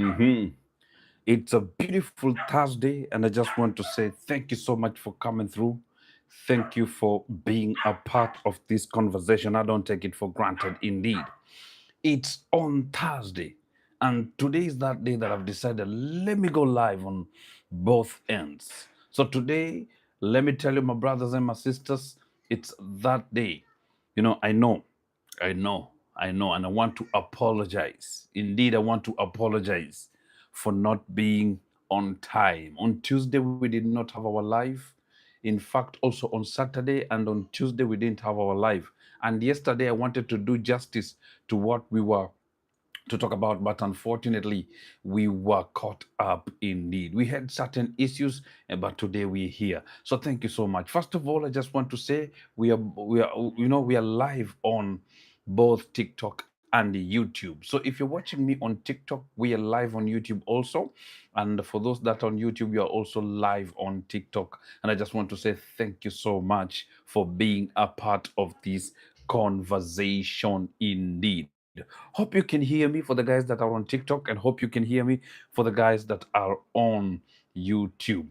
Mhm. It's a beautiful Thursday, and I just want to say thank you so much for coming through. Thank you for being a part of this conversation. I don't take it for granted, indeed. It's on Thursday, and today is that day that I've decided let me go live on both ends. So, today, let me tell you, my brothers and my sisters, it's that day. I know, and I want to apologize. Indeed, I want to apologize for not being on time. On Tuesday, we did not have our live. In fact, also on Saturday and on Tuesday, we didn't have our live. And yesterday, I wanted to do justice to what we were to talk about, but unfortunately, we were caught up indeed. We had certain issues, but today we're here. So thank you so much. First of all, I just want to say we are live on both TikTok and YouTube. So if you're watching me on TikTok, we are live on YouTube also. And for those that are on YouTube, you are also live on TikTok. And I just want to say thank you so much for being a part of this conversation indeed. Hope you can hear me for the guys that are on TikTok, and hope you can hear me for the guys that are on YouTube.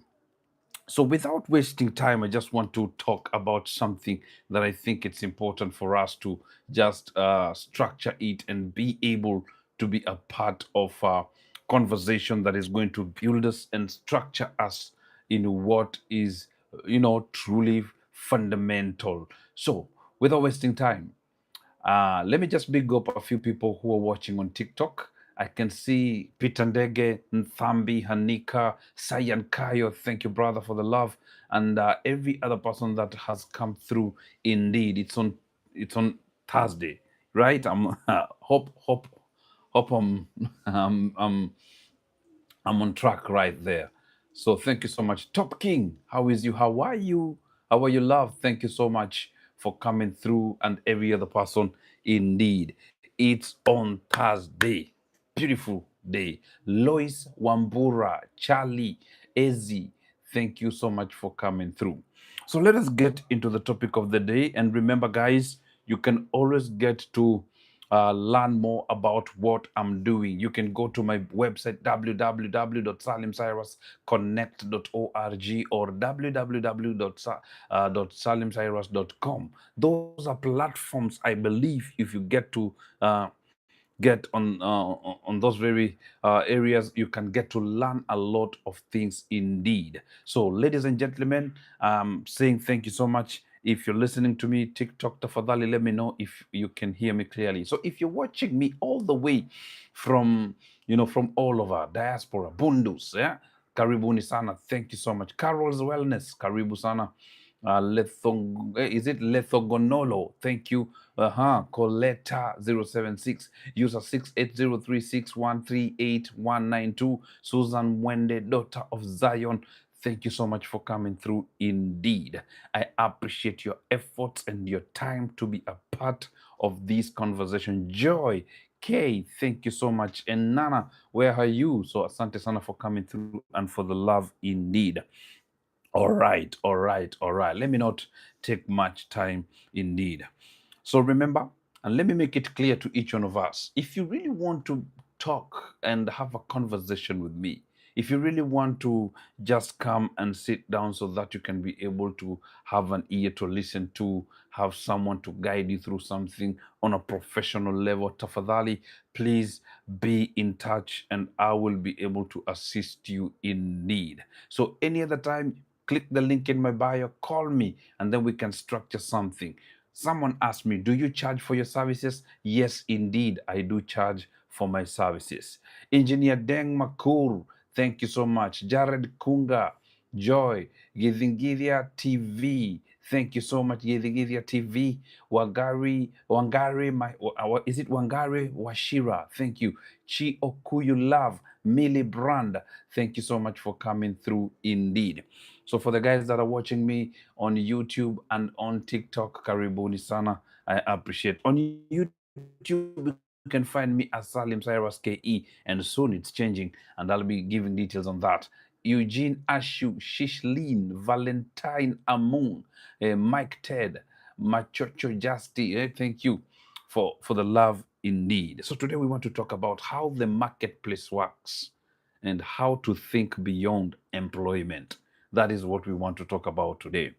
So, without wasting time, I just want to talk about something that I think it's important for us to just structure it and be able to be a part of a conversation that is going to build us and structure us in what is, truly fundamental. So, without wasting time, let me just big up a few people who are watching on TikTok. I can see Peter Ndege, Nthambi, Hanika, Sayan Kayo. Thank you, brother, for the love, and every other person that has come through. Indeed, it's on Thursday, right? I'm hope I'm, I'm I'm on track right there. So thank you so much. Top King, how is you? How are you? How are you, love? Thank you so much for coming through, and every other person. Indeed, it's on Thursday. Beautiful day. Lois Wambura, Charlie, Ezzy, thank you so much for coming through. So let us get into the topic of the day. And remember, guys, you can always get to learn more about what I'm doing. You can go to my website www.salimcyrusconnect.org or www.salimcyrus.com. Those are platforms I believe if you get to get on those very areas, you can get to learn a lot of things indeed. So, ladies and gentlemen, saying thank you so much. If you're listening to me, TikTok, tafadhali, let me know if you can hear me clearly. So, if you're watching me all the way from, from all over diaspora, Bundus, yeah, karibuni sana. Thank you so much. Carol's Wellness, karibu sana. Is it Lethogonolo? Thank you. Coletta 076, user 680361389192. Susan Wende, daughter of Zion. Thank you so much for coming through indeed. I appreciate your efforts and your time to be a part of this conversation. Joy, Kay, thank you so much. And Nana, where are you? So asante sana for coming through and for the love indeed. All right. Let me not take much time indeed. So remember, and let me make it clear to each one of us, if you really want to talk and have a conversation with me, if you really want to just come and sit down so that you can be able to have an ear to listen to, have someone to guide you through something on a professional level, tafadhali, please be in touch and I will be able to assist you in need. So any other time, click the link in my bio, call me, and then we can structure something. Someone asked me, do you charge for your services? Yes, indeed, I do charge for my services. Engineer Deng Makur, thank you so much. Jared Kunga, Joy, Githingiria TV, thank you so much, Githingiria TV. Wangari, is it Wangari Washira? Thank you. Chi Okuyu Love, Millie Brand, thank you so much for coming through indeed. So for the guys that are watching me on YouTube and on TikTok, karibuni sana. I appreciate. On YouTube, you can find me as Salim Cyrus KE, and soon it's changing, and I'll be giving details on that. Eugene Ashu, Shishlin, Valentine Amung, Mike Ted, Machocho Justy. Thank you for the love indeed. So today we want to talk about how the marketplace works and how to think beyond employment. That is what we want to talk about today.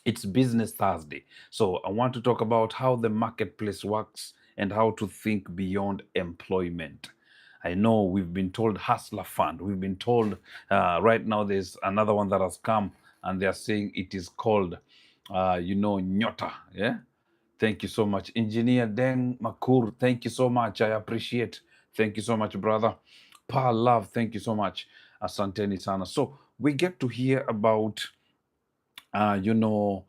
It's Business Thursday. So I want to talk about how the marketplace works and how to think beyond employment. I know we've been told Hustler Fund. We've been told right now there's another one that has come and they're saying it is called, Nyota. Yeah. Thank you so much. Engineer Deng Makur, thank you so much. I appreciate. Thank you so much, brother. Pa Love, thank you so much. Asanteni sana. So we get to hear about uh, you know,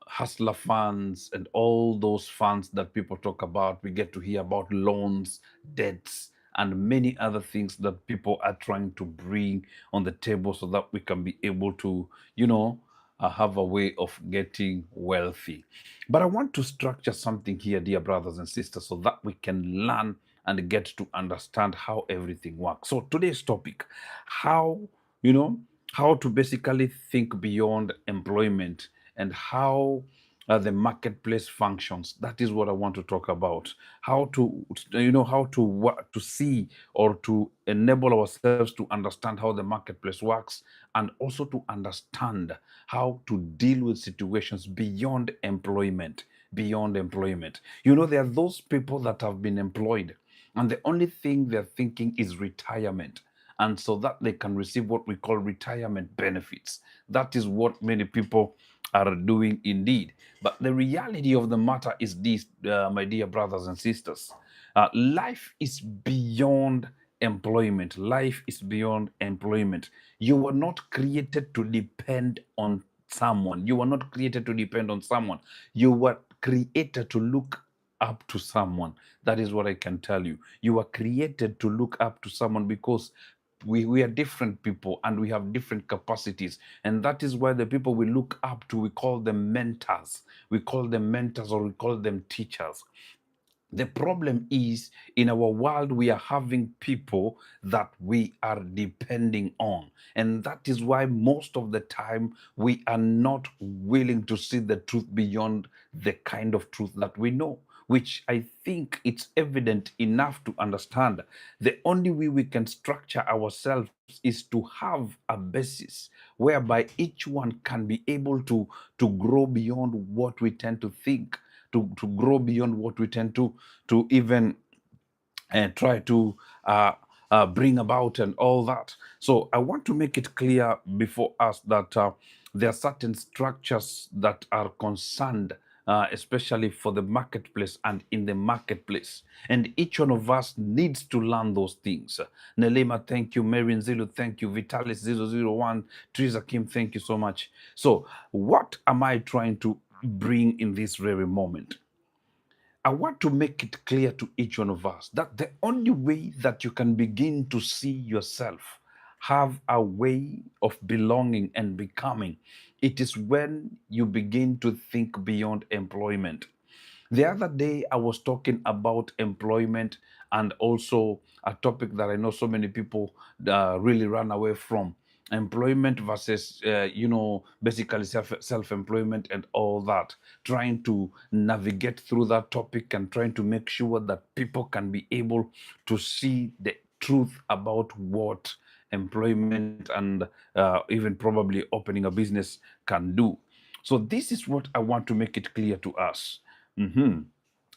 hustler funds and all those funds that people talk about. We get to hear about loans, debts, and many other things that people are trying to bring on the table so that we can be able to, have a way of getting wealthy. But I want to structure something here, dear brothers and sisters, so that we can learn and get to understand how everything works. So today's topic, how, you know, how to basically think beyond employment and how the marketplace functions. That is what I want to talk about. How to, how to to see or to enable ourselves to understand how the marketplace works, and also to understand how to deal with situations beyond employment. Beyond employment, there are those people that have been employed, and the only thing they're thinking is retirement, and so that they can receive what we call retirement benefits. That is what many people are doing indeed. But the reality of the matter is this, my dear brothers and sisters. Life is beyond employment. Life is beyond employment. You were not created to depend on someone. You were not created to depend on someone. You were created to look up to someone. That is what I can tell you. You were created to look up to someone because we are different people and we have different capacities, and that is why the people we look up to, we call them mentors. We call them mentors, or we call them teachers. The problem is, in our world, we are having people that we are depending on. And that is why most of the time we are not willing to see the truth beyond the kind of truth that we know, which I think it's evident enough to understand. The only way we can structure ourselves is to have a basis whereby each one can be able to grow beyond what we tend to think, to grow beyond what we tend to even try to bring about and all that. So I want to make it clear before us that there are certain structures that are concerned, especially for the marketplace and in the marketplace. And each one of us needs to learn those things. Nelema, thank you. Marian Zilu, thank you. Vitalis001, Teresa Kim, thank you so much. So, what am I trying to bring in this very moment? I want to make it clear to each one of us that the only way that you can begin to see yourself have a way of belonging and becoming, it is when you begin to think beyond employment. The other day, I was talking about employment and also a topic that I know so many people really run away from: employment versus, basically self-employment and all that. Trying to navigate through that topic and trying to make sure that people can be able to see the truth about what employment and even probably opening a business can do. So this is what I want to make it clear to us. Mhm.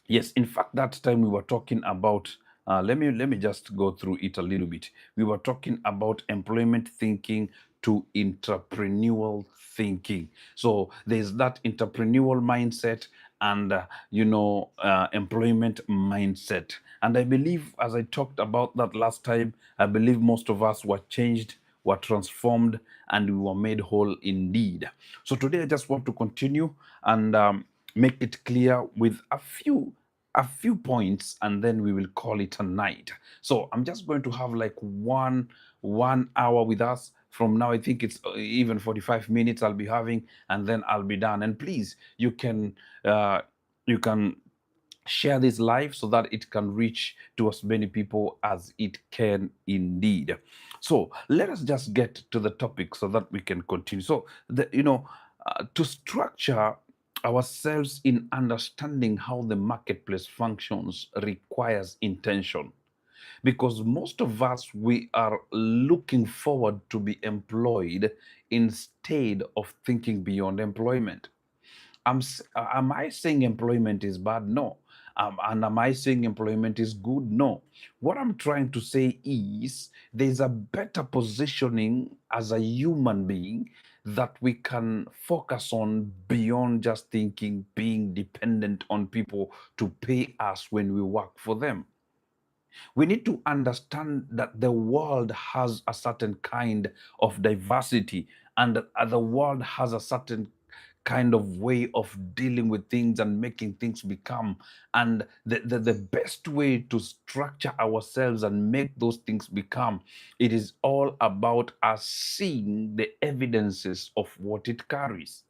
Yes, in fact, that time we were talking about. Let me just go through it a little bit. We were talking about employment thinking to entrepreneurial thinking. So there's that entrepreneurial mindset and employment mindset. And I believe, as I talked about that last time, I believe most of us were changed, were transformed, and we were made whole indeed. So today I just want to continue and make it clear with a few points, and then we will call it a night. So I'm just going to have like one hour with us from now. I think it's even 45 minutes I'll be having, and then I'll be done. And please, uh, you can share this live so that it can reach to as many people as it can indeed. So let us just get to the topic so that we can continue. So to structure ourselves in understanding how the marketplace functions requires intention, because most of us, we are looking forward to be employed instead of thinking beyond employment. Am I saying employment is bad? No. And am I saying employment is good? No. What I'm trying to say is there's a better positioning as a human being that we can focus on beyond just thinking being dependent on people to pay us when we work for them. We need to understand that the world has a certain kind of diversity, and that the world has a certain kind of way of dealing with things and making things become. And the best way to structure ourselves and make those things become, it is all about us seeing the evidences of what it carries.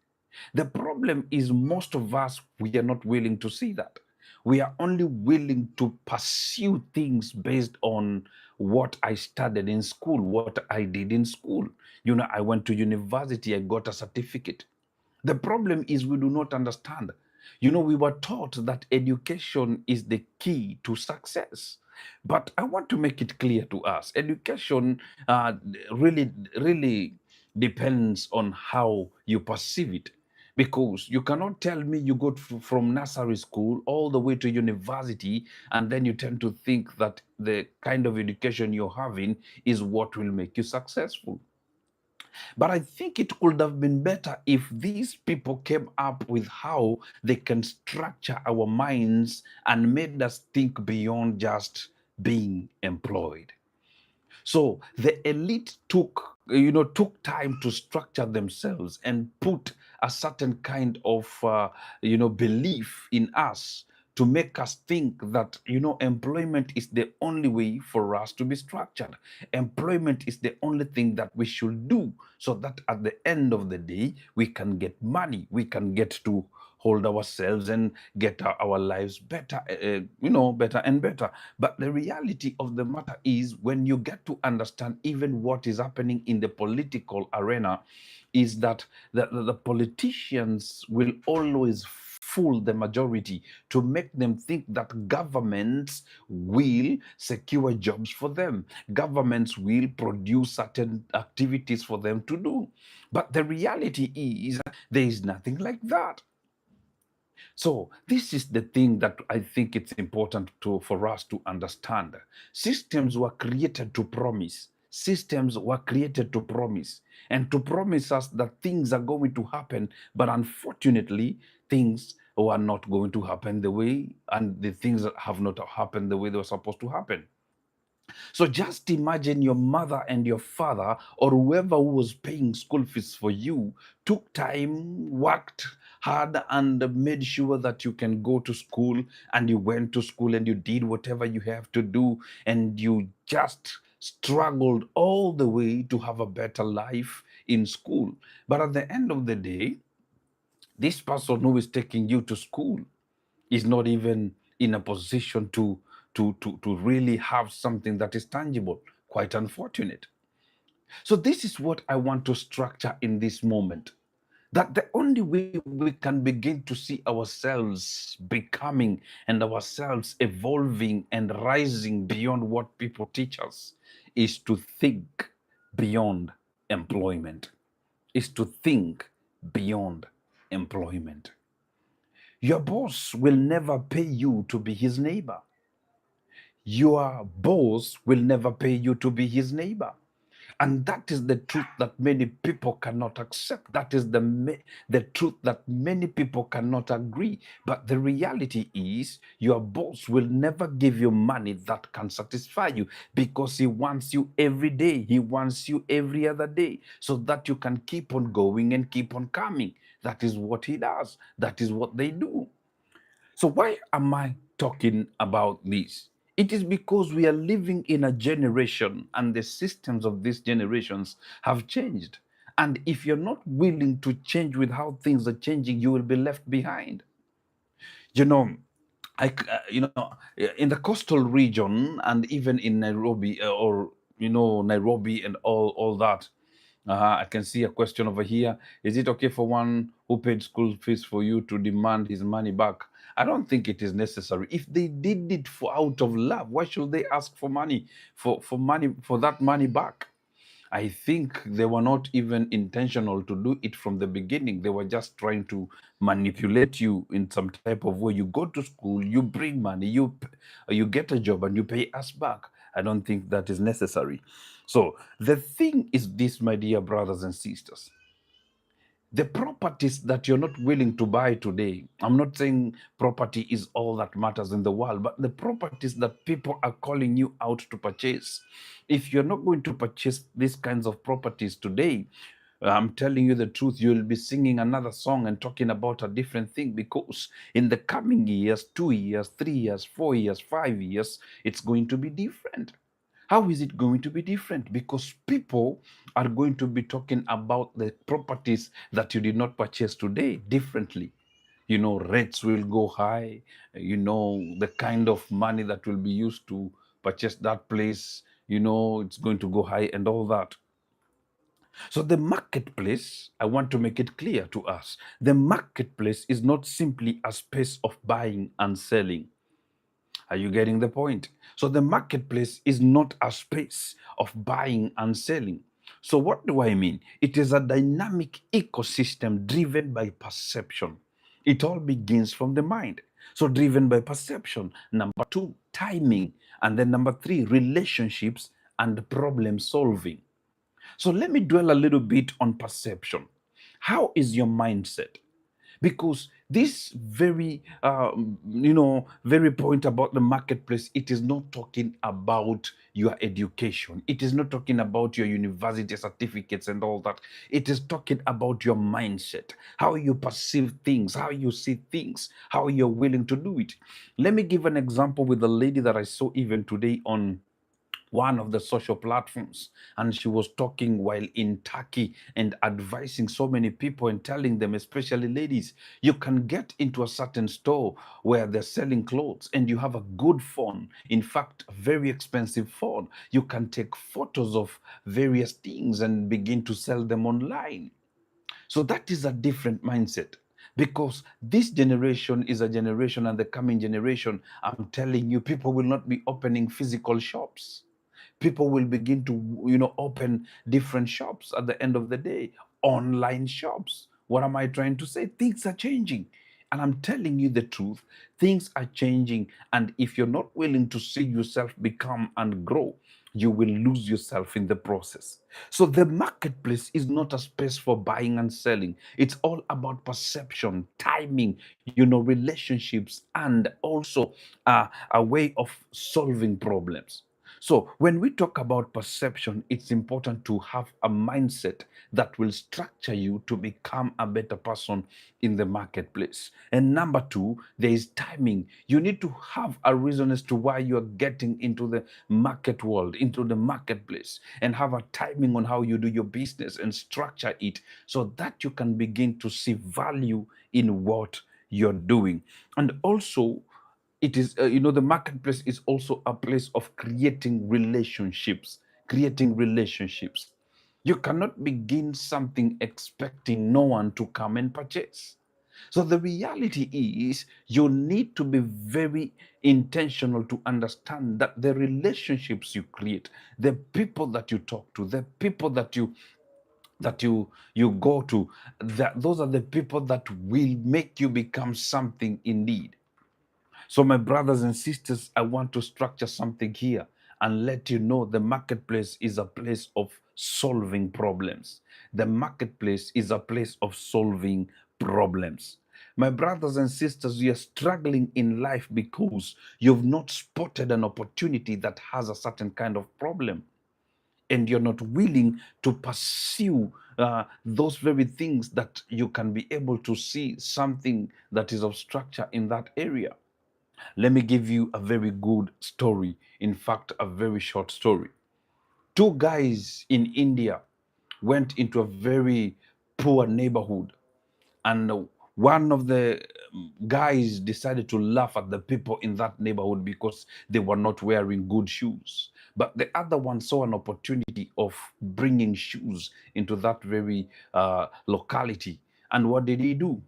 The problem is most of us, we are not willing to see that. We are only willing to pursue things based on what I studied in school, what I did in school. You know, I went to university, I got a certificate. The problem is we do not understand. You know, we were taught that education is the key to success. But I want to make it clear to us, education really, really depends on how you perceive it. Because you cannot tell me you go from nursery school all the way to university, and then you tend to think that the kind of education you're having is what will make you successful. But I think it could have been better if these people came up with how they can structure our minds and made us think beyond just being employed. So the elite took time to structure themselves and put a certain kind of belief in us to make us think that employment is the only way for us to be structured. Employment is the only thing that we should do, so that at the end of the day we can get money, we can get to hold ourselves and get our lives better, better and better. But the reality of the matter is, when you get to understand even what is happening in the political arena, is that the politicians will always fool the majority to make them think that governments will secure jobs for them. Governments will produce certain activities for them to do. But the reality is there is nothing like that. So this is the thing that I think it's important for us to understand. Systems were created to promise. Systems were created to promise, and to promise us that things are going to happen. But unfortunately, things were not going to happen the way, and the things have not happened the way they were supposed to happen. So just imagine your mother and your father, or whoever who was paying school fees for you, took time, worked hard, and made sure that you can go to school, and you went to school and you did whatever you have to do, and you just struggled all the way to have a better life in school. But at the end of the day, this person who is taking you to school is not even in a position to really have something that is tangible. Quite unfortunate. So this is what I want to structure in this moment. That the only way we can begin to see ourselves becoming and ourselves evolving and rising beyond what people teach us is to think beyond employment. Is to think beyond employment. Your boss will never pay you to be his neighbor. Your boss will never pay you to be his neighbor. And that is the truth that many people cannot accept. That is the truth that many people cannot agree. But the reality is, your boss will never give you money that can satisfy you, because he wants you every day. He wants you every other day, so that you can keep on going and keep on coming. That is what he does. That is what they do. So why am I talking about this? It is because we are living in a generation, and the systems of these generations have changed. And if you're not willing to change with how things are changing, you will be left behind. You know, in the coastal region, and even in Nairobi, or Nairobi and all that, I can see a question over here. Is it okay for one who paid school fees for you to demand his money back? I don't think it is necessary. If they did it for out of love, why should they ask for money for that money back? I think they were not even intentional to do it from the beginning. They were just trying to manipulate you in some type of way. You go to school, you bring money, you get a job, and you pay us back. I don't think that is necessary. So the thing is this, my dear brothers and sisters, the properties that you're not willing to buy today, I'm not saying property is all that matters in the world, but the properties that people are calling you out to purchase, if you're not going to purchase these kinds of properties today, I'm telling you the truth, you'll be singing another song and talking about a different thing, because in the coming years, 2 years, 3 years, 4 years, 5 years, it's going to be different. How is it going to be different? Because people are going to be talking about the properties that you did not purchase today differently. Rates will go high. The kind of money that will be used to purchase that place, it's going to go high and all that. So the marketplace, I want to make it clear to us, the marketplace is not simply a space of buying and selling. Are you getting the point? So the marketplace is not a space of buying and selling. So what do I mean? It is a dynamic ecosystem driven by perception. It all begins from the mind. So driven by perception. Number two, timing. And then number three, relationships and problem solving. So let me dwell a little bit on perception. How is your mindset? Because this very point about the marketplace, it is not talking about your education, it is not talking about your university certificates and all that. It is talking about your mindset, how you perceive things, how you see things, how you're willing to do it. Let me give an example with a lady that I saw even today on one of the social platforms, and she was talking while in Turkey and advising so many people and telling them, especially ladies, you can get into a certain store where they're selling clothes and you have a good phone, in fact a very expensive phone, you can take photos of various things and begin to sell them online. So that is a different mindset, because this generation is a generation, and the coming generation, I'm telling you, people will not be opening physical shops. People will begin to open different shops at the end of the day, online shops. What am I trying to say? Things are changing, and I'm telling you the truth, things are changing. And if you're not willing to see yourself become and grow, you will lose yourself in the process. So the marketplace is not a space for buying and selling. It's all about perception, timing, relationships, and also a way of solving problems. So, when we talk about perception, it's important to have a mindset that will structure you to become a better person in the marketplace. And number two, there is timing. You need to have a reason as to why you are getting into the market world, into the marketplace, and have a timing on how you do your business and structure it so that you can begin to see value in what you're doing. And also, it is the marketplace is also a place of creating relationships. You cannot begin something expecting no one to come and purchase. So the reality is, you need to be very intentional to understand that the relationships you create, the people that you talk to, the people that you go to, that those are the people that will make you become something indeed. So, my brothers and sisters, I want to structure something here and let you know the marketplace is a place of solving problems. The marketplace is a place of solving problems. My brothers and sisters, you are struggling in life because you've not spotted an opportunity that has a certain kind of problem, and you're not willing to pursue those very things that you can be able to see something that is of structure in that area. Let me give you a very good story. In fact, a very short story. Two guys in India went into a very poor neighborhood, and One of the guys decided to laugh at the people in that neighborhood because they were not wearing good shoes. But the other one saw an opportunity of bringing shoes into that very locality. And what did he do?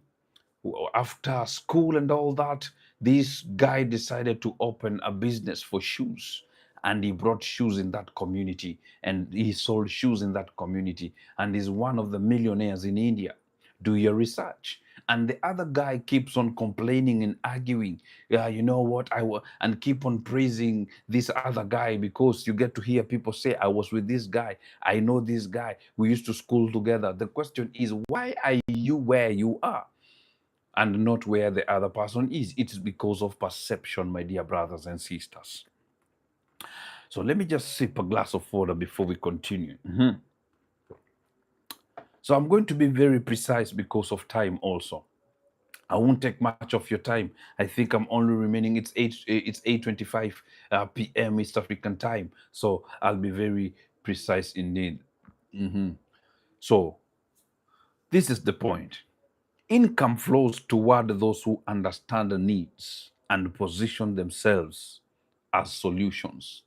After school and all that, this guy decided to open a business for shoes. And he brought shoes in that community and he sold shoes in that community and is one of the millionaires in India. Do your research. And the other guy keeps on complaining and arguing. Yeah, you know what? And keep on praising this other guy because you get to hear people say, I was with this guy. I know this guy. We used to school together. The question is, why are you where you are and not where the other person is? It is because of perception, my dear brothers and sisters. So let me just sip a glass of water before we continue. So I'm going to be very precise because of time also. I won't take much of your time. I think I'm only remaining. It's 8:25 p.m. East African time, so I'll be very precise indeed. So this is the point. Income flows toward those who understand the needs and position themselves as solutions.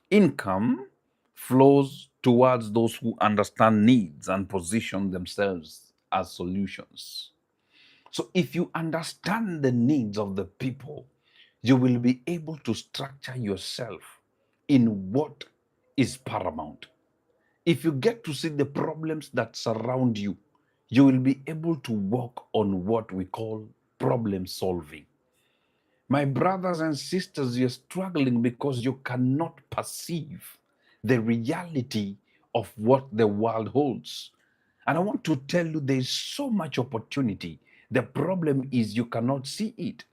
Income flows towards those who understand needs and position themselves as solutions. So if you understand the needs of the people, you will be able to structure yourself in what is paramount. If you get to see the problems that surround you, you will be able to work on what we call problem solving. My brothers and sisters, you're struggling because you cannot perceive the reality of what the world holds. And I want to tell you there's so much opportunity. The problem is you cannot see it.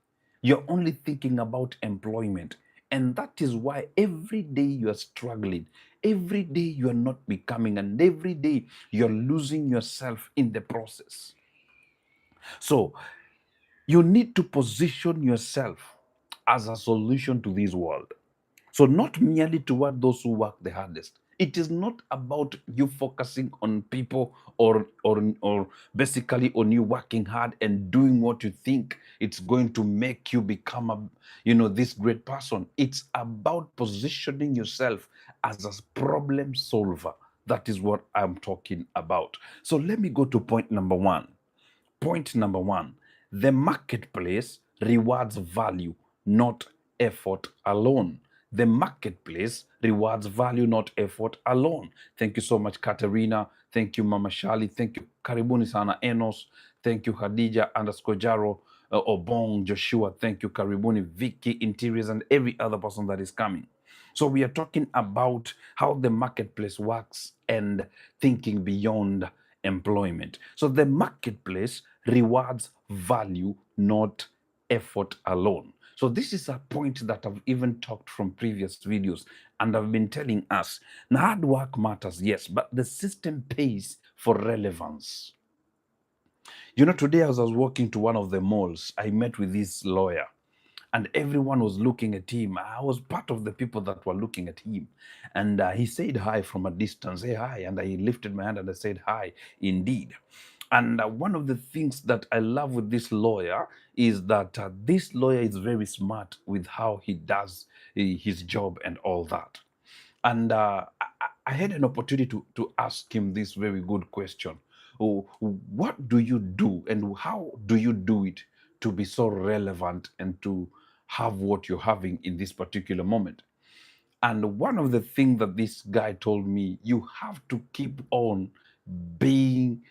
You're only thinking about employment. And that is why every day you are struggling. Every day you are not becoming, and every day you're losing yourself in the process. So you need to position yourself as a solution to this world. So, not merely toward those who work the hardest. It is not about you focusing on people or basically on you working hard and doing what you think it's going to make you become this great person. It's about positioning yourself as a problem solver. That is what I'm talking about. So let me go to point number one. Point number one, the marketplace rewards value, not effort alone. The marketplace rewards value, not effort alone. Thank you so much, Katerina. Thank you, Mama Shali. Thank you, Karibuni Sana Enos. Thank you, Khadija underscore Jaro, Obong, Joshua. Thank you, Karibuni, Vicky, Interiors, and every other person that is coming. So we are talking about how the marketplace works and thinking beyond employment. So the marketplace rewards value, not effort alone. So this is a point that I've even talked from previous videos, and I've been telling us, now hard work matters, yes, but the system pays for relevance. You know, today as I was walking to one of the malls, I met with this lawyer and everyone was looking at him. I was part of the people that were looking at him. And he said hi from a distance, hey, hi. And I lifted my hand and I said, hi, indeed. And one of the things that I love with this lawyer is that this lawyer is very smart with how he does his job and all that. And I had an opportunity to ask him this very good question. Oh, what do you do and how do you do it to be so relevant and to have what you're having in this particular moment? And one of the things that this guy told me, you have to keep on being,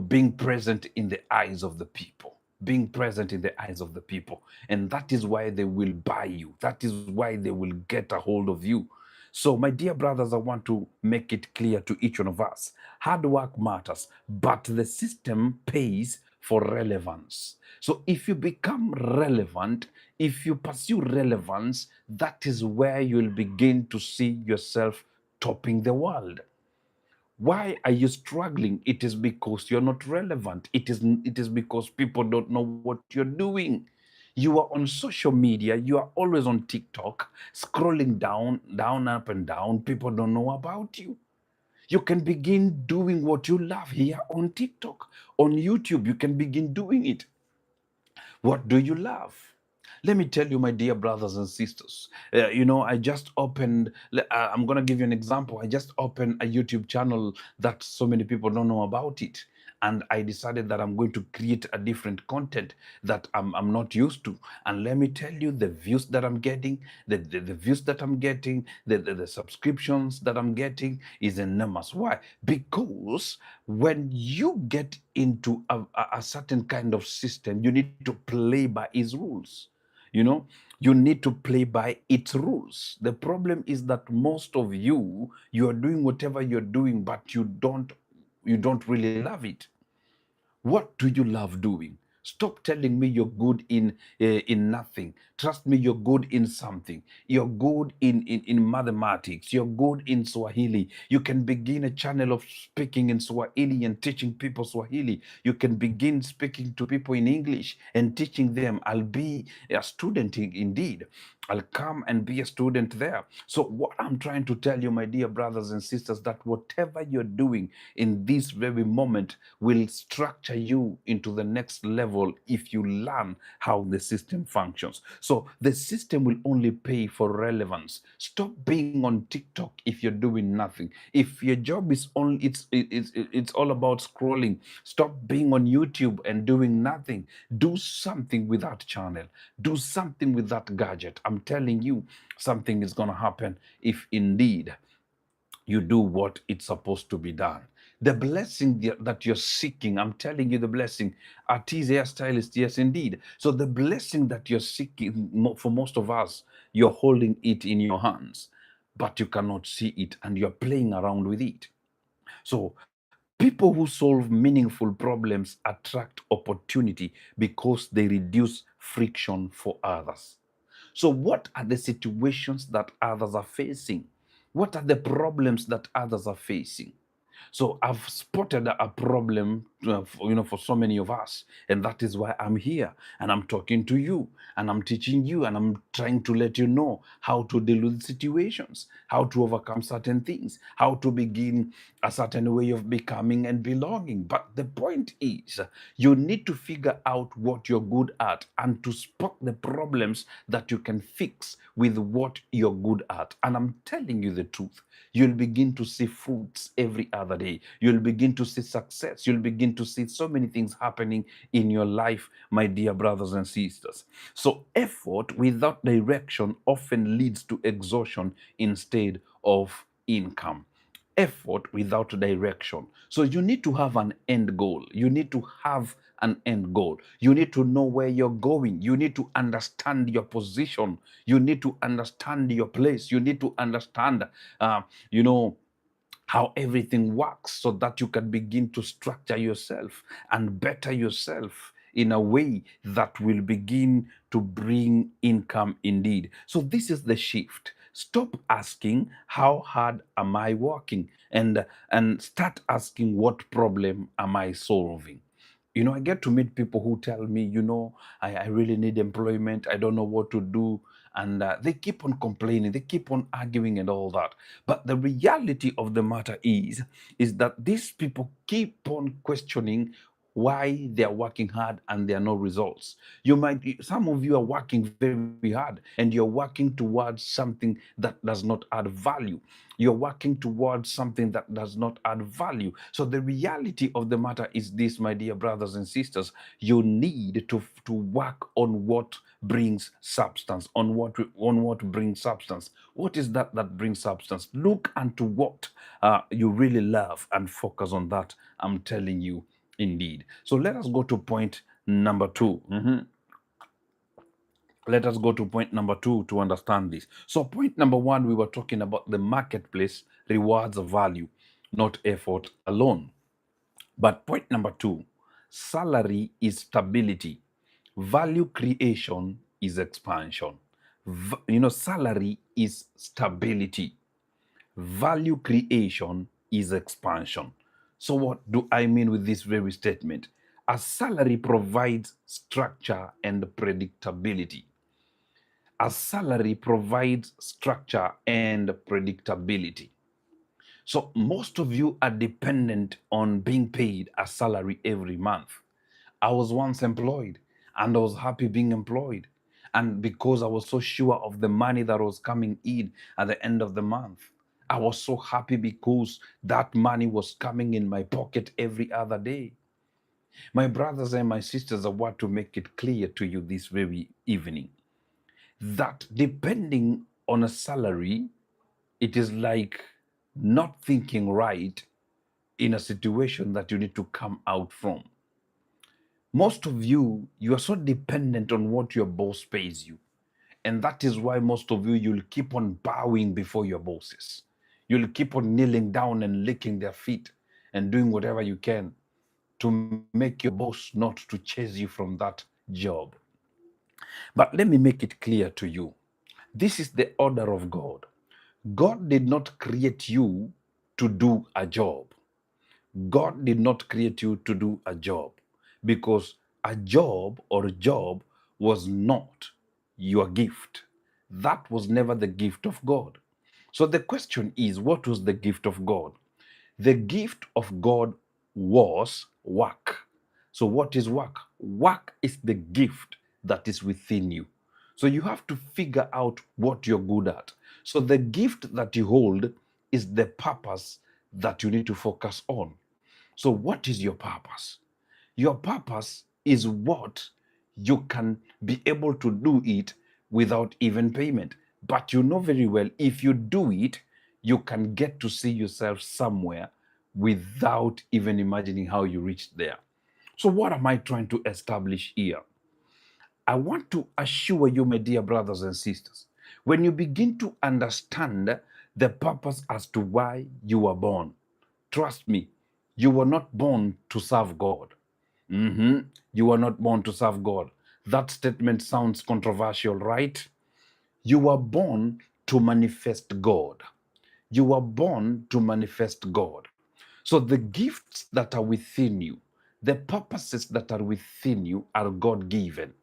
being present in the eyes of the people, being present in the eyes of the people. And that is why they will buy you. That is why they will get a hold of you. So, my dear brothers, I want to make it clear to each one of us. Hard work matters, but the system pays for relevance. So if you become relevant, if you pursue relevance, that is where you'll begin to see yourself topping the world. Why are you struggling? It is because you're not relevant. It is because people don't know what you're doing. You are on social media, you are always on TikTok, scrolling down, up and down. People don't know about you. You can begin doing what you love here on TikTok, on YouTube. You can begin doing it. What do you love? Let me tell you, my dear brothers and sisters, I just opened, I'm going to give you an example. I just opened a YouTube channel that so many people don't know about it. And I decided that I'm going to create a different content that I'm not used to. And let me tell you, the views that I'm getting, the views that I'm getting, the subscriptions that I'm getting is enormous. Why? Because when you get into a certain kind of system, you need to play by its rules. You know, you need to play by its rules. The problem is that most of you are doing whatever you're doing, but you don't really love it. What do you love doing? Stop telling me you're good in nothing. Trust me, you're good in something. You're good in mathematics. You're good in Swahili. You can begin a channel of speaking in Swahili and teaching people Swahili. You can begin speaking to people in English and teaching them. I'll be a student indeed. I'll come and be a student there. So what I'm trying to tell you, my dear brothers and sisters, that whatever you're doing in this very moment will structure you into the next level if you learn how the system functions. So the system will only pay for relevance. Stop being on TikTok if you're doing nothing. If your job is only it's all about scrolling, stop being on YouTube and doing nothing. Do something with that channel. Do something with that gadget. I'm telling you, something is going to happen if indeed you do what it's supposed to be done. The blessing that you're seeking, I'm telling you, the blessing. Artist, hairstylist, yes, indeed. So the blessing that you're seeking, for most of us, you're holding it in your hands, but you cannot see it and you're playing around with it. So people who solve meaningful problems attract opportunity because they reduce friction for others. So, what are the situations that others are facing? What are the problems that others are facing? So I've spotted a problem, for so many of us, and that is why I'm here and I'm talking to you and I'm teaching you and I'm trying to let you know how to deal with situations, how to overcome certain things, how to begin a certain way of becoming and belonging. But the point is, you need to figure out what you're good at and to spot the problems that you can fix with what you're good at. And I'm telling you the truth, you'll begin to see fruits every other day. You'll begin to see success. You'll begin to see so many things happening in your life, my dear brothers and sisters. So, effort without direction often leads to exhaustion instead of income. Effort without direction. So, you need to have an end goal. You need to have an end goal. You need to know where you're going. You need to understand your position. You need to understand your place. You need to understand, uh, you know, how everything works so that you can begin to structure yourself and better yourself in a way that will begin to bring income indeed. So this is the shift. Stop asking how hard am I working, and start asking what problem am I solving. I get to meet people who tell me, I really need employment. I don't know what to do. And they keep on complaining, they keep on arguing and all that. But the reality of the matter is that these people keep on questioning why they are working hard and there are no results. Some of you are working very hard and you're working towards something that does not add value. You're working towards something that does not add value. So the reality of the matter is this, my dear brothers and sisters, you need to work on what brings substance, on what brings substance. What is that brings substance? Look unto what you really love and focus on that. I'm telling you, indeed. So let us go to point number 2. Let us go to point number 2 to understand this. So, point number 1, we were talking about the marketplace rewards value, not effort alone. But point number 2, salary is stability, value creation is expansion. Salary is stability, value creation is expansion. So, what do I mean with this very statement? A salary provides structure and predictability. A salary provides structure and predictability. So most of you are dependent on being paid a salary every month. I was once employed and I was happy being employed. And because I was so sure of the money that was coming in at the end of the month, I was so happy because that money was coming in my pocket every other day. My brothers and my sisters, I want to make it clear to you this very evening that depending on a salary, it is like not thinking right in a situation that you need to come out from. Most of you, you are so dependent on what your boss pays you. And that is why most of you, you'll keep on bowing before your bosses. You'll keep on kneeling down and licking their feet and doing whatever you can to make your boss not to chase you from that job. But let me make it clear to you. This is the order of God. God did not create you to do a job. God did not create you to do a job, because a job or a job was not your gift. That was never the gift of God. So the question is, what was the gift of God? The gift of God was work. So, what is work? Work is the gift that is within you. So, you have to figure out what you're good at. So, the gift that you hold is the purpose that you need to focus on. So, what is your purpose? Your purpose is what you can be able to do it without even payment. But you know very well, if you do it, you can get to see yourself somewhere without even imagining how you reached there. So, what am I trying to establish here? I want to assure you, my dear brothers and sisters, when you begin to understand the purpose as to why you were born, trust me, you were not born to serve God. You were not born to serve God. That statement sounds controversial, right? You were born to manifest God. You were born to manifest God. So the gifts that are within you, the purposes that are within you are God given.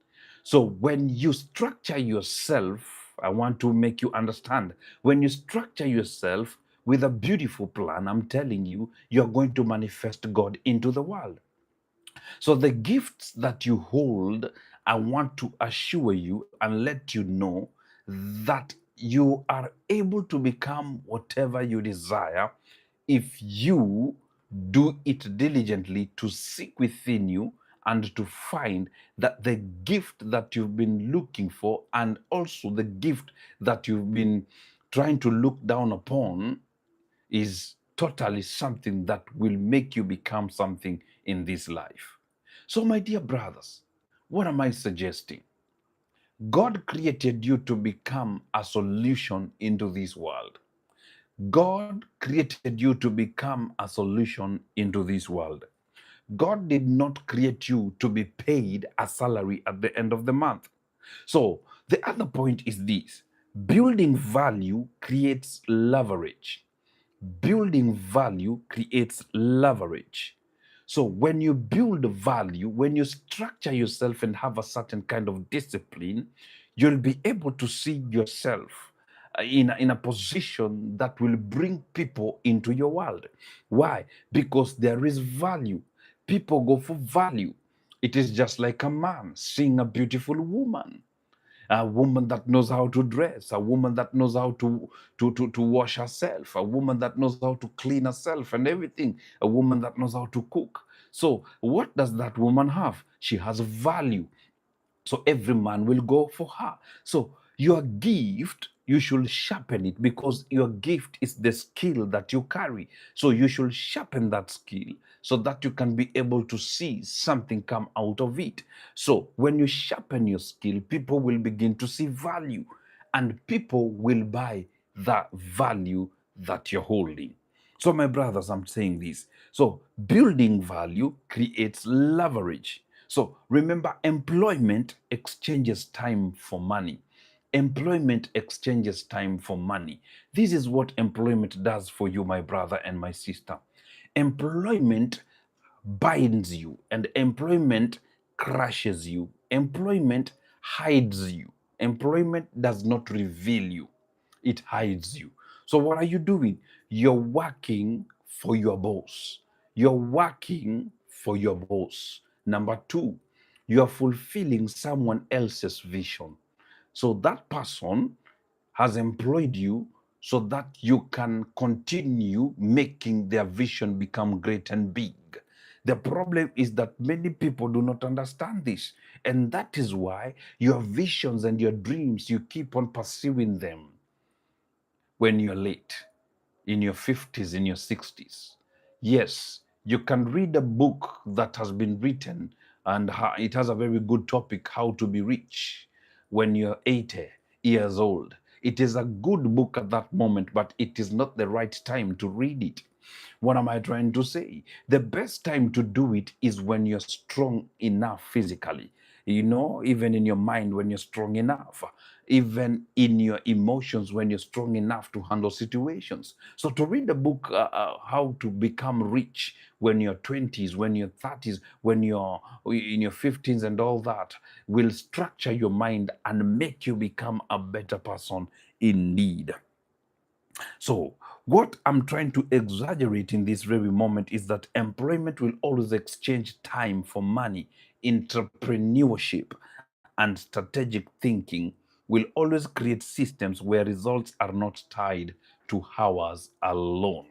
So when you structure yourself, I want to make you understand, when you structure yourself with a beautiful plan, I'm telling you, you're going to manifest God into the world. So the gifts that you hold, I want to assure you and let you know that you are able to become whatever you desire if you do it diligently to seek within you and to find that the gift that you've been looking for and also the gift that you've been trying to look down upon is totally something that will make you become something in this life. So, my dear brothers, what am I suggesting? God created you to become a solution into this world. God created you to become a solution into this world. God did not create you to be paid a salary at the end of the month. So, the other point is this: building value creates leverage. Building value creates leverage. So when you build value, when you structure yourself and have a certain kind of discipline, you'll be able to see yourself in a position that will bring people into your world. Why? Because there is value. People go for value. It is just like a man seeing a beautiful woman, a woman that knows how to dress, a woman that knows how to wash herself, a woman that knows how to clean herself and everything, a woman that knows how to cook. So what does that woman have? She has value. So every man will go for her. So your gift, you should sharpen it, because your gift is the skill that you carry. So you should sharpen that skill so that you can be able to see something come out of it. So when you sharpen your skill, people will begin to see value, and people will buy the value that you're holding. So, my brothers, I'm saying this. So, building value creates leverage. So, remember, employment exchanges time for money. Employment exchanges time for money. This is what employment does for you, my brother and my sister. Employment binds you, and employment crushes you. Employment hides you. Employment does not reveal you, it hides you. So, what are you doing? You're working for your boss. You're working for your boss. Number two, You are fulfilling someone else's vision. So that person has employed you so that you can continue making their vision become great and big. The problem is that many people do not understand this. And that is why your visions and your dreams, you keep on pursuing them when you're late, in your 50s, in your 60s. Yes, you can read a book that has been written and it has a very good topic, How to Be Rich, when you're 80 years old. It is a good book at that moment, but it is not the right time to read it. What am I trying to say? The best time to do it is when you're strong enough physically. You know, even in your mind, when you're strong enough, even in your emotions, when you're strong enough to handle situations. So, to read the book, How to Become Rich, when you're 20s, when you're 30s, when you're in your 15s, and all that, will structure your mind and make you become a better person indeed. So, what I'm trying to exaggerate in this very moment is that employment will always exchange time for money. Entrepreneurship and strategic thinking will always create systems where results are not tied to hours alone.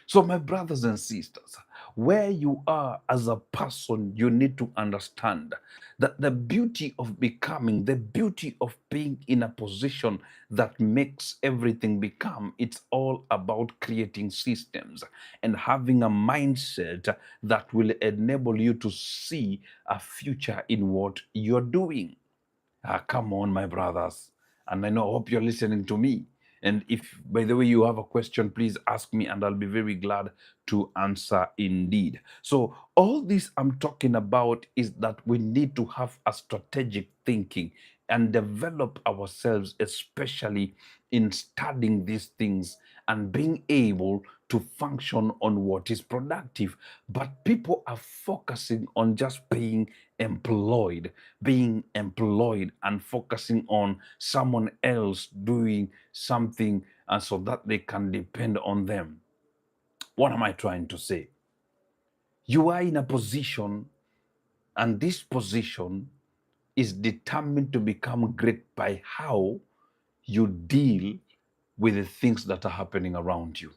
So, my brothers and sisters, where you are as a person, you need to understand that the beauty of becoming, the beauty of being in a position that makes everything become, it's all about creating systems and having a mindset that will enable you to see a future in what you're doing. Come on, my brothers. And I know, I hope you're listening to me. And if, by the way, you have a question, please ask me, and I'll be very glad to answer indeed. So, all this I'm talking about is that we need to have a strategic thinking and develop ourselves, especially in studying these things and being able to function on what is productive. But people are focusing on just being employed and focusing on someone else doing something so that they can depend on them. What am I trying to say? You are in a position, and this position is determined to become great by how you deal with the things that are happening around you.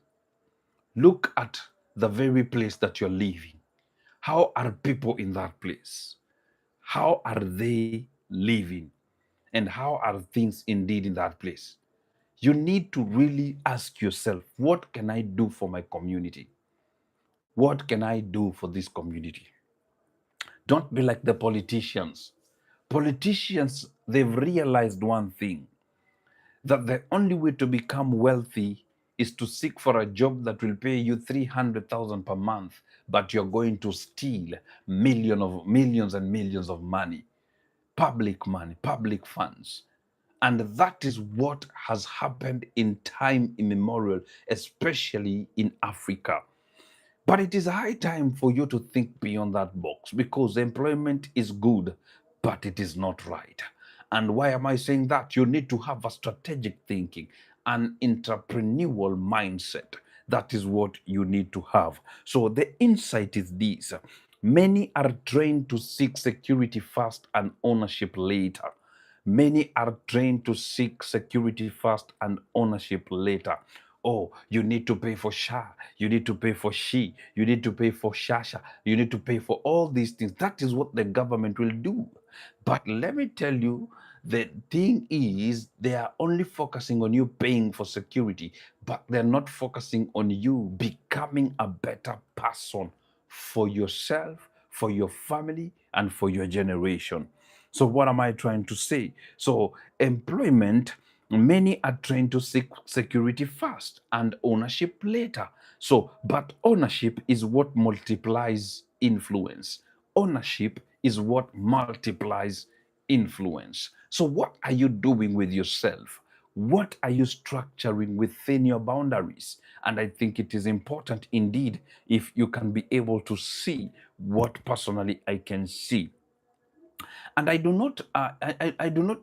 Look at the very place that you're living. How are people in that place? How are they living? And how are things indeed in that place? You need to really ask yourself, what can I do for my community? What can I do for this community? Don't be like the politicians. Politicians, they've realized one thing, that the only way to become wealthy is to seek for a job that will pay you 300,000 per month, but you're going to steal millions and millions of money, public funds. And that is what has happened in time immemorial, especially in Africa. But it is high time for you to think beyond that box, because employment is good, but it is not right. And why am I saying that? You need to have a strategic thinking, an entrepreneurial mindset. That is what you need to have. So the insight is this: many are trained to seek security first and ownership later. Many are trained to seek security first and ownership later. Oh, you need to pay for SHA, you need to pay for SHE, you need to pay for SHASHA, you need to pay for all these things. That is what the government will do. But let me tell you, the thing is, they are only focusing on you paying for security, but they're not focusing on you becoming a better person for yourself, for your family, and for your generation. So, what am I trying to say? So, employment, many are trained to seek security first and ownership later. So, but ownership is what multiplies influence. Ownership is what multiplies influence. So, what are you doing with yourself? What are you structuring within your boundaries? And I think it is important indeed if you can be able to see what personally I can see. And I do not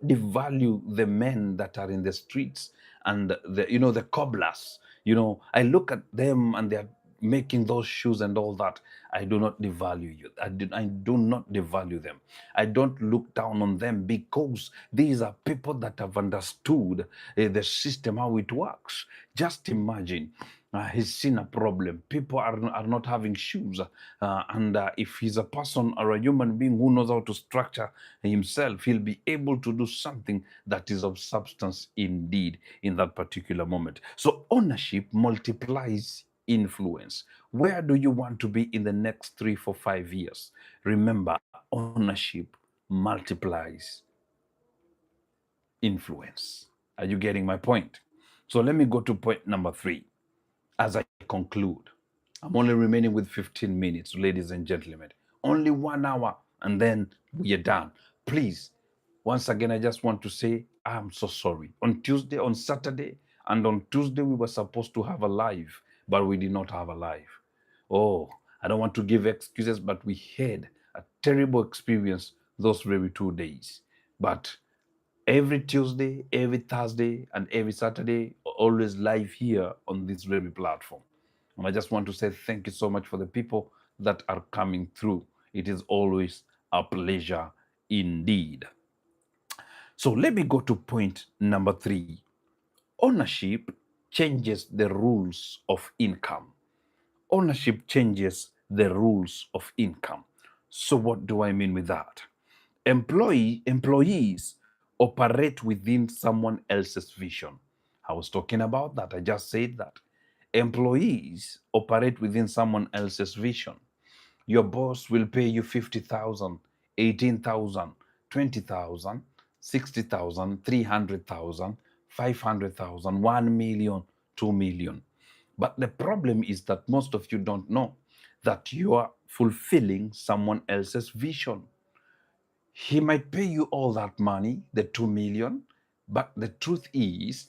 devalue the men that are in the streets and the cobblers. I look at them and they're making those shoes and all that, I do not devalue you. I do not devalue them. I don't look down on them, because these are people that have understood the system, how it works. Just imagine, he's seen a problem. People are not having shoes. And if he's a person or a human being who knows how to structure himself, he'll be able to do something that is of substance indeed in that particular moment. So ownership multiplies influence. Where do you want to be in the next 3, 4, 5 years? Remember, ownership multiplies influence. Are you getting my point? So let me go to point number 3 as I conclude. I'm only remaining with 15 minutes, ladies and gentlemen. Only 1 hour, and then we are done. Please, once again, I just want to say I'm so sorry. On Tuesday, on Saturday, and on Tuesday, we were supposed to have a live, but we did not have a live. Oh, I don't want to give excuses, but we had a terrible experience those very 2 days. But every Tuesday, every Thursday, and every Saturday, always live here on this very platform. And I just want to say thank you so much for the people that are coming through. It is always a pleasure indeed. So let me go to point number 3. Ownership changes the rules of income. Ownership changes the rules of income. So what do I mean with that? Employees operate within someone else's vision. I was talking about that. I just said that. Employees operate within someone else's vision. Your boss will pay you 50,000, 18,000, 20,000, 60,000, 300,000, 500,000, 1 million, 2 million. But the problem is that most of you don't know that you are fulfilling someone else's vision. He might pay you all that money, the 2 million, but the truth is,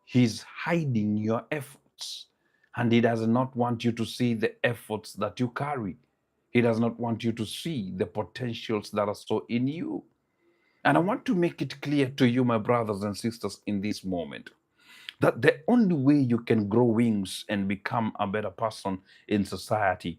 he's hiding your efforts. And he does not want you to see the efforts that you carry. He does not want you to see the potentials that are so in you. And I want to make it clear to you, my brothers and sisters, in this moment, that the only way you can grow wings and become a better person in society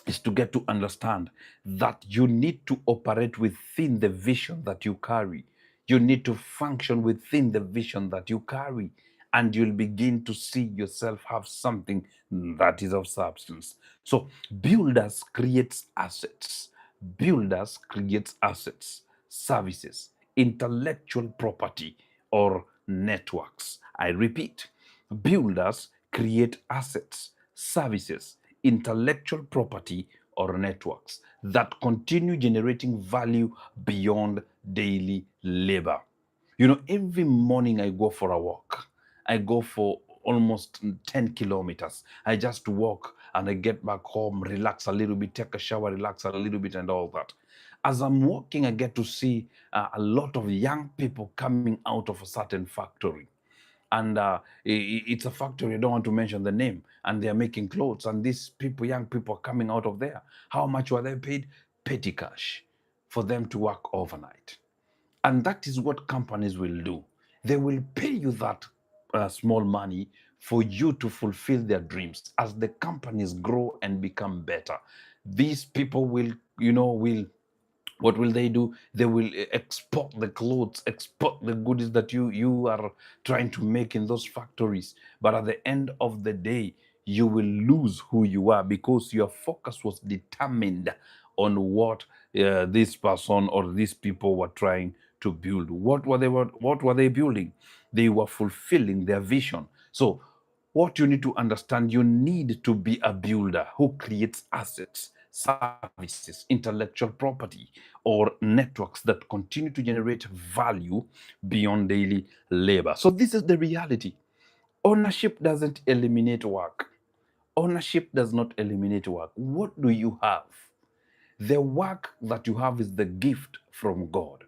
is to get to understand that you need to operate within the vision that you carry. You need to function within the vision that you carry, and you'll begin to see yourself have something that is of substance. So, builders creates assets. Builders creates assets, services, intellectual property, or networks. I repeat, builders create assets, services, intellectual property, or networks that continue generating value beyond daily labor. You know, every morning I go for a walk. I go for almost 10 kilometers. I just walk and I get back home, relax a little bit, take a shower, relax a little bit, and all that. As I'm walking, I get to see a lot of young people coming out of a certain factory. And it's a factory, I don't want to mention the name, and they're making clothes, and these people, young people, are coming out of there. How much were they paid? Petty cash for them to work overnight. And that is what companies will do. They will pay you that small money for you to fulfill their dreams. As the companies grow and become better, these people will, will, what will they do? They will export the clothes, export the goodies that you are trying to make in those factories. But at the end of the day, you will lose who you are, because your focus was determined on what this person or these people were trying to build. What were they building? They were fulfilling their vision. So what you need to understand, you need to be a builder who creates assets, services, intellectual property, or networks that continue to generate value beyond daily labor. So this is the reality. Ownership doesn't eliminate work. Ownership does not eliminate work. What do you have? The work that you have is the gift from God.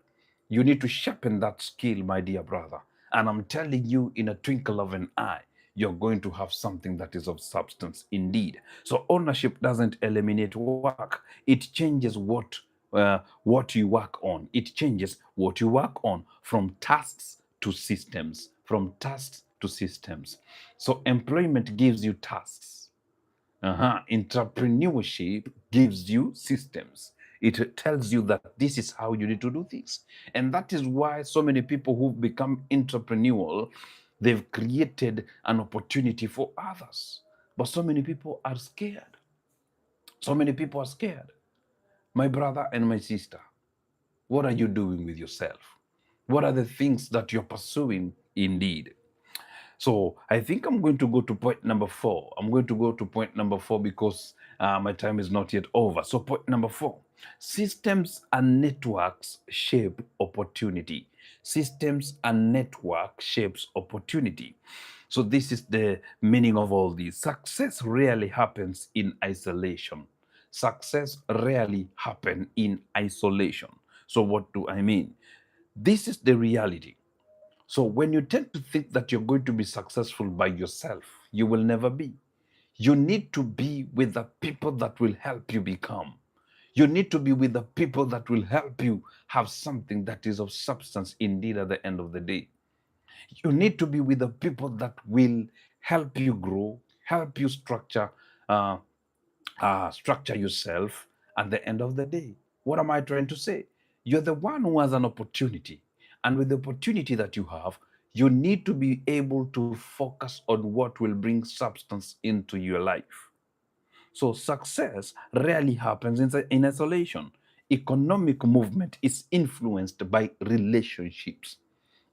You need to sharpen that skill, my dear brother. And I'm telling you, in a twinkle of an eye, you're going to have something that is of substance indeed. So ownership doesn't eliminate work. It changes what you work on. It changes what you work on, from tasks to systems. From tasks to systems. So employment gives you tasks. Entrepreneurship gives you systems. It tells you that this is how you need to do things. And that is why so many people who've become entrepreneurial, they've created an opportunity for others. But so many people are scared. So many people are scared. My brother and my sister, what are you doing with yourself? What are the things that you're pursuing indeed? So I think I'm going to go to point number 4. I'm going to go to point number 4 because my time is not yet over. So point number 4, systems and networks shape opportunity. Systems and network shapes opportunity. So this is the meaning of all this. Success rarely happens in isolation. Success rarely happens in isolation. So what do I mean? This is the reality. So when you tend to think that you're going to be successful by yourself, you will never be. You need to be with the people that will help you become. You need to be with the people that will help you have something that is of substance indeed at the end of the day. You need to be with the people that will help you grow, help you uh, structure yourself at the end of the day. What am I trying to say? You're the one who has an opportunity. And with the opportunity that you have, you need to be able to focus on what will bring substance into your life. So success rarely happens in isolation. Economic movement is influenced by relationships.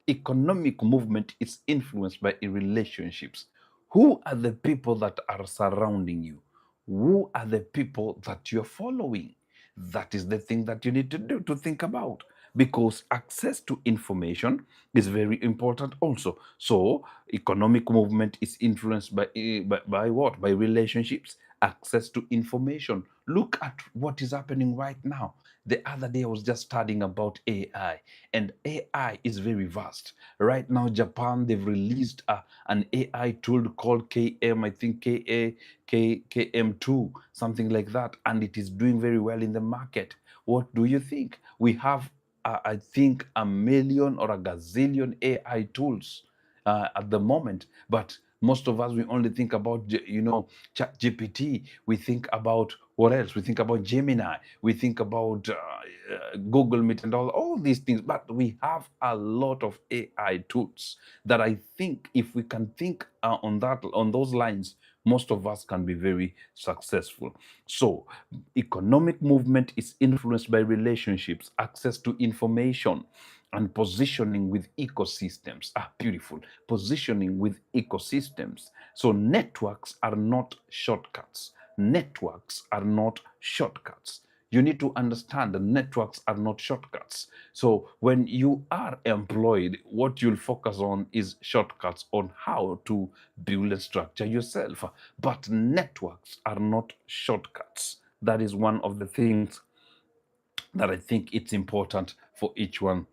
Economic movement is influenced by relationships. Who are the people that are surrounding you? Who are the people that you're following? That is the thing that you need to do to think about, because access to information is very important also. So economic movement is influenced by what? By relationships, access to information. Look at what is happening right now. The other day I was just studying about AI, and AI is very vast. Right now, Japan, they've released an AI tool called KM, I think KM2, something like that, and it is doing very well in the market. What do you think? We have, I think, a million or a gazillion AI tools at the moment, but most of us, we only think about, chat gpt. We think about what else? We think about Gemini. We think about Google Meet and all these things. But we have a lot of AI tools that I think if we can think on those lines, most of us can be very successful. So economic movement is influenced by relationships, access to information, and positioning with ecosystems. Beautiful. Positioning with ecosystems. So networks are not shortcuts. Networks are not shortcuts. You need to understand that networks are not shortcuts. So when you are employed, what you'll focus on is shortcuts on how to build and structure yourself. But networks are not shortcuts. That is one of the things that I think it's important for each one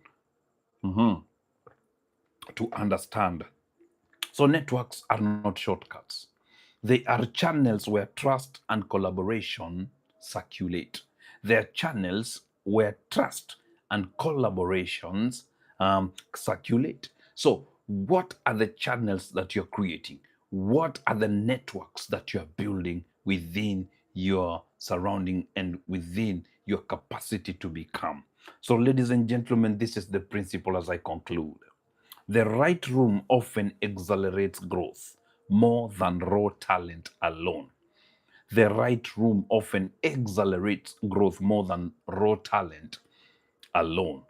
to understand. So networks are not shortcuts. They are channels where trust and collaboration circulate. They are channels where trust and collaborations circulate. So, what are the channels that you're creating? What are the networks that you're building within your surrounding and within your capacity to become? So, ladies and gentlemen, this is the principle as I conclude. The right room often accelerates growth more than raw talent alone. The right room often accelerates growth more than raw talent alone.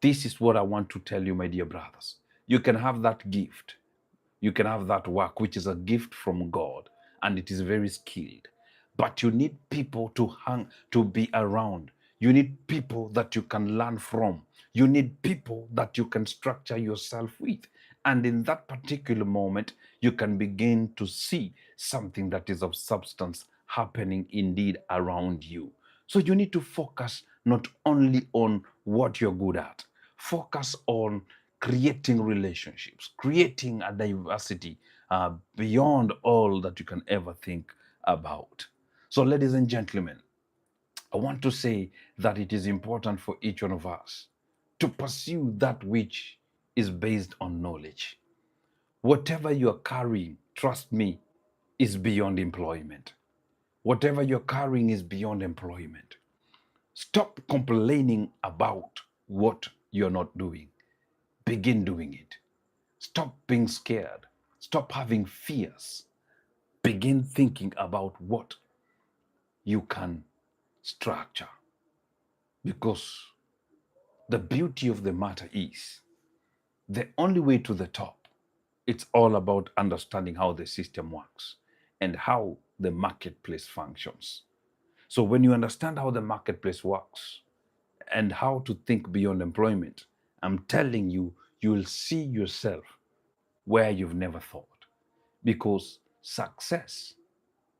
This is what I want to tell you, my dear brothers. You can have that gift. You can have that work, which is a gift from God, and it is very skilled. But you need people to be around. You need people that you can learn from. You need people that you can structure yourself with. And in that particular moment, you can begin to see something that is of substance happening indeed around you. So you need to focus not only on what you're good at, focus on creating relationships, creating a diversity beyond all that you can ever think about. So, ladies and gentlemen, I want to say that it is important for each one of us to pursue that which is based on knowledge. Whatever you are carrying, trust me, is beyond employment. Whatever you're carrying is beyond employment. Stop complaining about what you're not doing. Begin doing it. Stop being scared. Stop having fears. Begin thinking about what you can structure. Because the beauty of the matter is the only way to the top, it's all about understanding how the system works and how the marketplace functions. So when you understand how the marketplace works and how to think beyond employment, I'm telling you, you will see yourself where you've never thought. Because success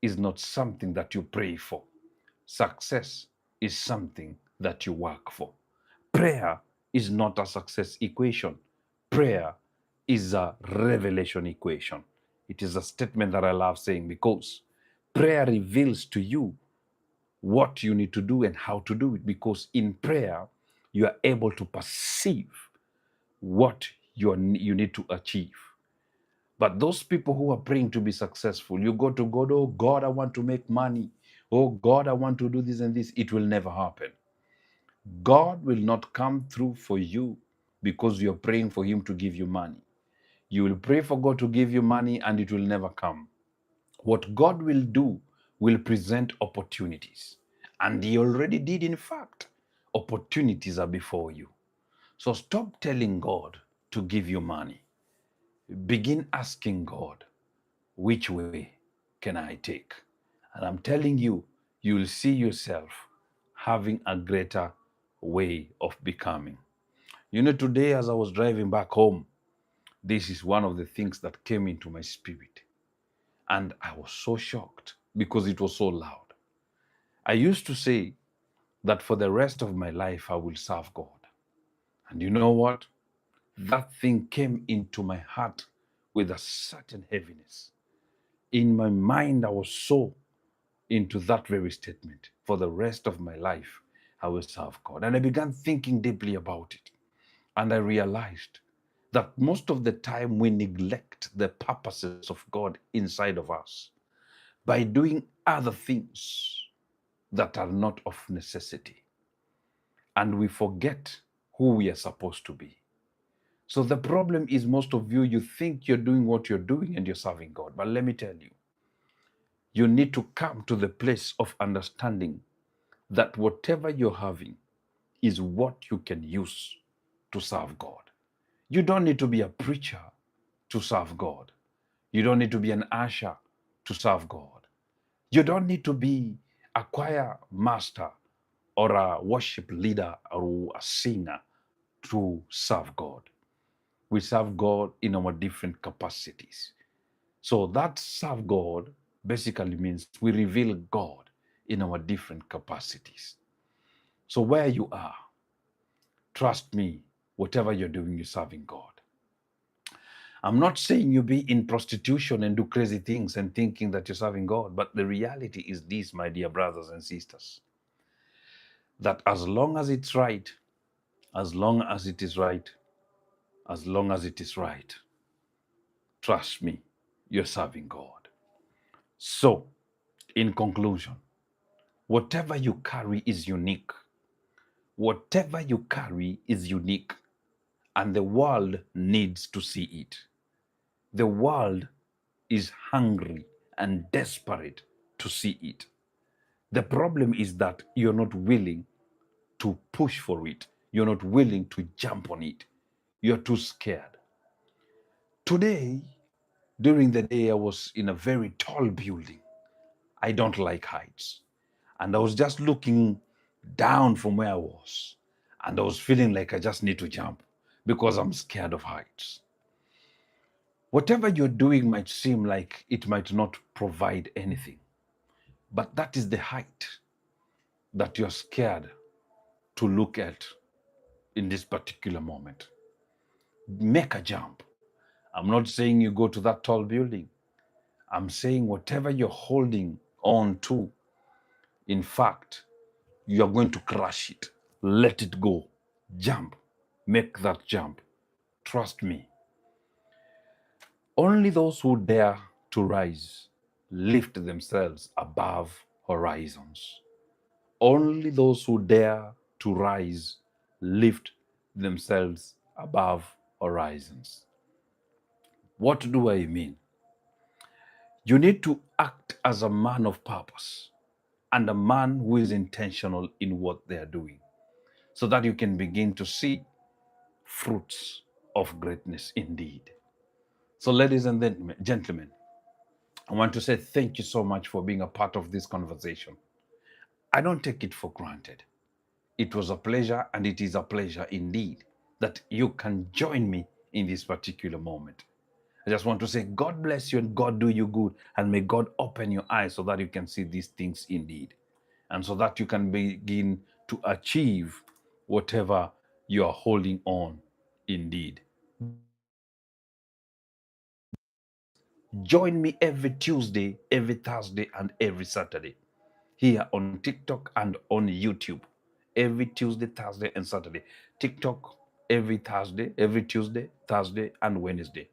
is not something that you pray for. Success is something that you work for. Prayer is not a success equation. Prayer is a revelation equation. It is a statement that I love saying because prayer reveals to you what you need to do and how to do it. Because in prayer, you are able to perceive what you need to achieve. But those people who are praying to be successful, you go to God, oh God, I want to make money. Oh God, I want to do this and this. It will never happen. God will not come through for you because you're praying for Him to give you money. You will pray for God to give you money and it will never come. What God will do will present opportunities. And He already did, in fact. Opportunities are before you. So stop telling God to give you money. Begin asking God, which way can I take? And I'm telling you, you will see yourself having a greater way of becoming. You know, today as I was driving back home, this is one of the things that came into my spirit. And I was so shocked because it was so loud. I used to say that for the rest of my life, I will serve God. And you know what? That thing came into my heart with a certain heaviness. In my mind, I was so into that very statement. For the rest of my life, I will serve God. And I began thinking deeply about it. And I realized that most of the time we neglect the purposes of God inside of us by doing other things that are not of necessity. And we forget who we are supposed to be. So the problem is most of you, you think you're doing what you're doing and you're serving God. But let me tell you, you need to come to the place of understanding that whatever you're having is what you can use to serve God. You don't need to be a preacher to serve God. You don't need to be an usher to serve God. You don't need to be a choir master or a worship leader or a singer to serve God. We serve God in our different capacities. So that serve God basically means we reveal God in our different capacities. So where you are, trust me, whatever you're doing, you're serving God. I'm not saying you be in prostitution and do crazy things and thinking that you're serving God, but the reality is this, my dear brothers and sisters, that as long as it's right, as long as it is right, as long as it is right, trust me, you're serving God. So, in conclusion, whatever you carry is unique. Whatever you carry is unique, and the world needs to see it. The world is hungry and desperate to see it. The problem is that you're not willing to push for it. You're not willing to jump on it. You're too scared. Today, during the day, I was in a very tall building. I don't like heights. And I was just looking down from where I was. And I was feeling like I just need to jump because I'm scared of heights. Whatever you're doing might seem like it might not provide anything, but that is the height that you're scared to look at in this particular moment. Make a jump. I'm not saying you go to that tall building. I'm saying whatever you're holding on to, in fact, you are going to crush it. Let it go. Jump. Make that jump. Trust me. Only those who dare to rise lift themselves above horizons. Only those who dare to rise lift themselves above horizons. What do I mean? You need to act as a man of purpose and a man who is intentional in what they are doing so that you can begin to see fruits of greatness indeed. So, ladies and gentlemen, I want to say thank you so much for being a part of this conversation. I don't take it for granted. It was a pleasure, and it is a pleasure indeed that you can join me in this particular moment. I just want to say, God bless you and God do you good, and may God open your eyes so that you can see these things indeed, and so that you can begin to achieve whatever you are holding on indeed. Join me every Tuesday, every Thursday, and every Saturday here on TikTok and on YouTube. Every Tuesday, Thursday, and Saturday. TikTok every Thursday, every Tuesday, Thursday, and Wednesday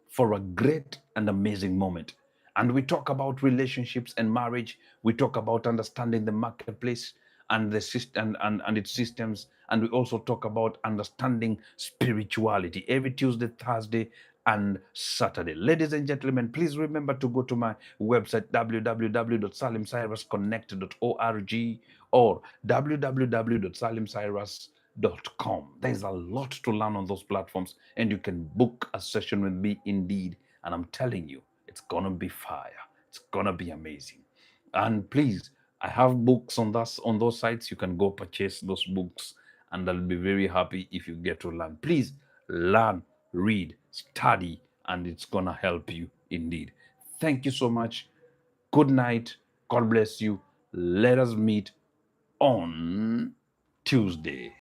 for a great and amazing moment. And we talk about relationships and marriage. We talk about understanding the marketplace and the system and its systems. And we also talk about understanding spirituality every Tuesday, Thursday, and Saturday. Ladies and gentlemen, please remember to go to my website www.salimcyrusconnect.org or www.salimcyrus.com. There's a lot to learn on those platforms, and you can book a session with me indeed. And I'm telling you, it's gonna be fire. It's gonna be amazing. And please, I have books on those sites. You can go purchase those books, and I'll be very happy if you get to learn. Please learn, read, study, and it's gonna help you indeed. Thank you so much. Good night. God bless you. Let us meet on Tuesday.